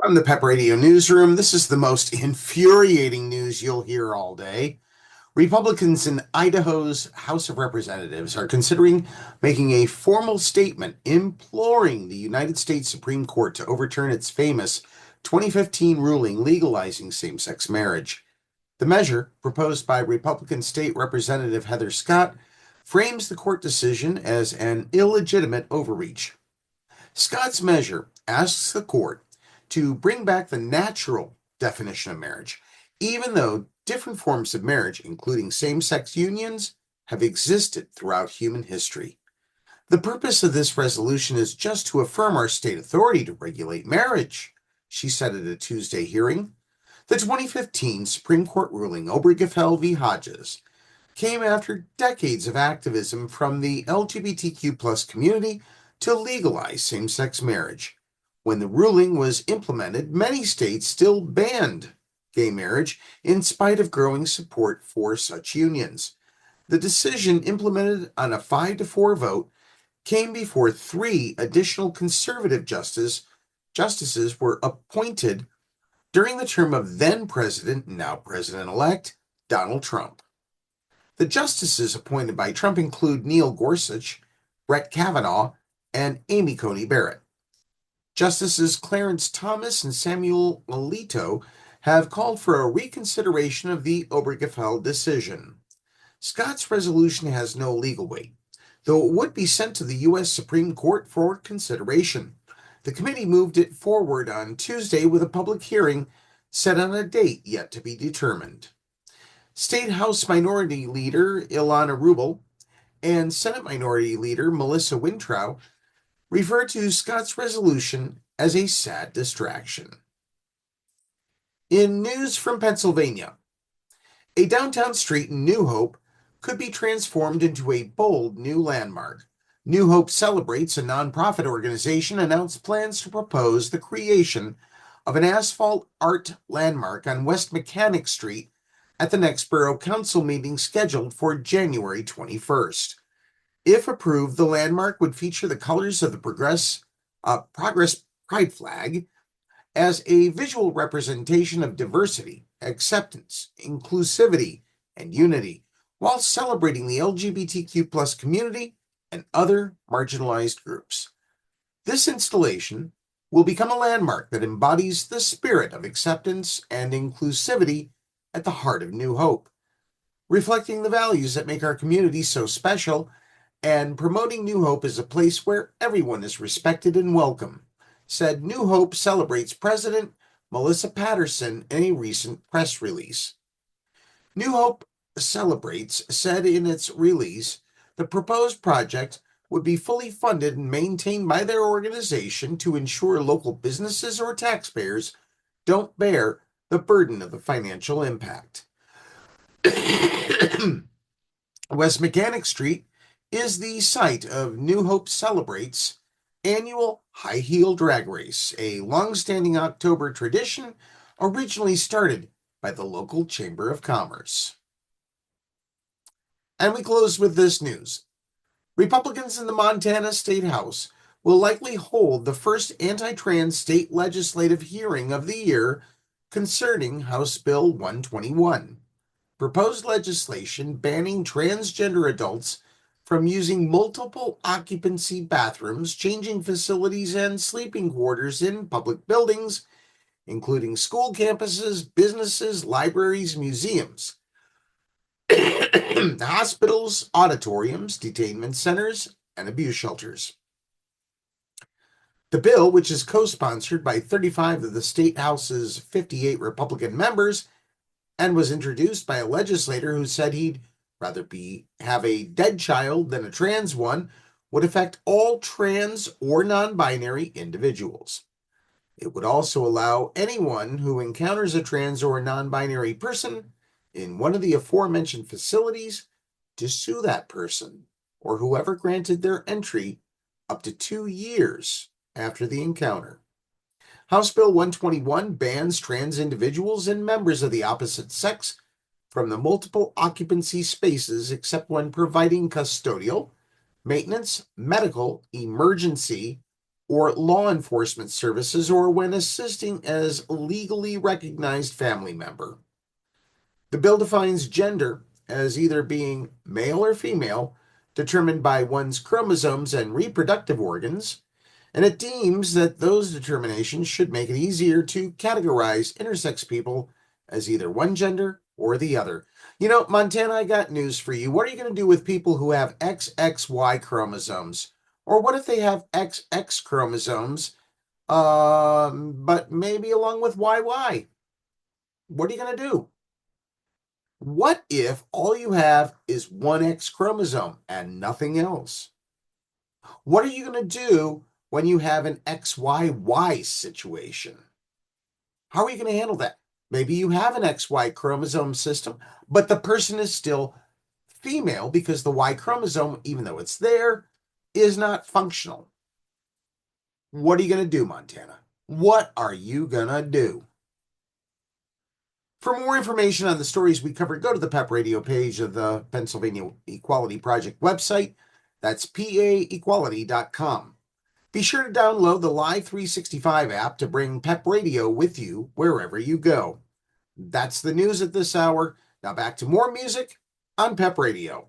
From the Pep Radio Newsroom, this is the most infuriating news you'll hear all day. Republicans in Idaho's House of Representatives are considering making a formal statement imploring the United States Supreme Court to overturn its famous 2015 ruling legalizing same-sex marriage. The measure, proposed by Republican State Representative Heather Scott, frames the court decision as an illegitimate overreach. Scott's measure asks the court to bring back the natural definition of marriage, even though different forms of marriage, including same-sex unions, have existed throughout human history. The purpose of this resolution is just to affirm our state authority to regulate marriage, she said at a Tuesday hearing. The 2015 Supreme Court ruling Obergefell v. Hodges came after decades of activism from the LGBTQ plus community to legalize same-sex marriage. When the ruling was implemented, many states still banned gay marriage in spite of growing support for such unions. The decision, implemented on a 5-4 vote, came before 3 additional conservative justices were appointed during the term of then-President, now President-elect, Donald Trump. The justices appointed by Trump include Neil Gorsuch, Brett Kavanaugh, and Amy Coney Barrett. Justices Clarence Thomas and Samuel Alito have called for a reconsideration of the Obergefell decision. Scott's resolution has no legal weight, though it would be sent to the U.S. Supreme Court for consideration. The committee moved it forward on Tuesday with a public hearing set on a date yet to be determined. State House Minority Leader Ilana Rubel and Senate Minority Leader Melissa Wintrow refer to Scott's resolution as a sad distraction. In news from Pennsylvania, a downtown street in New Hope could be transformed into a bold new landmark. New Hope Celebrates, a nonprofit organization, announced plans to propose the creation of an asphalt art landmark on West Mechanic Street at the next Borough Council meeting scheduled for January 21st. If approved, the landmark would feature the colors of the Progress Pride flag as a visual representation of diversity, acceptance, inclusivity, and unity, while celebrating the LGBTQ plus community and other marginalized groups. This installation will become a landmark that embodies the spirit of acceptance and inclusivity at the heart of New Hope, reflecting the values that make our community so special and promoting New Hope as a place where everyone is respected and welcome, said New Hope Celebrates President Melissa Patterson in a recent press release. New Hope Celebrates said in its release the proposed project would be fully funded and maintained by their organization to ensure local businesses or taxpayers don't bear the burden of the financial impact. West Mechanic Street is the site of New Hope Celebrates' annual high heel drag race, a long-standing October tradition originally started by the local Chamber of Commerce. And we close with this news. Republicans in the Montana State House will likely hold the first anti-trans state legislative hearing of the year concerning House Bill 121, proposed legislation banning transgender adults from using multiple occupancy bathrooms, changing facilities, and sleeping quarters in public buildings, including school campuses, businesses, libraries, museums, hospitals, auditoriums, detainment centers, and abuse shelters. The bill, which is co-sponsored by 35 of the state house's 58 Republican members and was introduced by a legislator who said he'd rather have a dead child than a trans one, would affect all trans or non-binary individuals. It would also allow anyone who encounters a trans or non-binary person in one of the aforementioned facilities to sue that person or whoever granted their entry up to 2 years after the encounter. House Bill 121 bans trans individuals and members of the opposite sex from the multiple occupancy spaces except when providing custodial, maintenance, medical, emergency, or law enforcement services, or when assisting as legally recognized family member. The bill defines gender as either being male or female, determined by one's chromosomes and reproductive organs, and it deems that those determinations should make it easier to categorize intersex people as either one gender or the other. Montana, I got news for you. What are you going to do with people who have XXY chromosomes? Or what if they have XX chromosomes, but maybe along with YY? What are you going to do? What if all you have is one X chromosome and nothing else? What are you going to do when you have an XYY situation? How are you going to handle that? Maybe you have an XY chromosome system, but the person is still female because the Y chromosome, even though it's there, is not functional. What are you going to do, Montana? What are you going to do? For more information on the stories we covered, go to the PEP Radio page of the Pennsylvania Equality Project website. That's paequality.com. Be sure to download the Live 365 app to bring PEP Radio with you wherever you go. That's the news at this hour. Now back to more music on PEP Radio.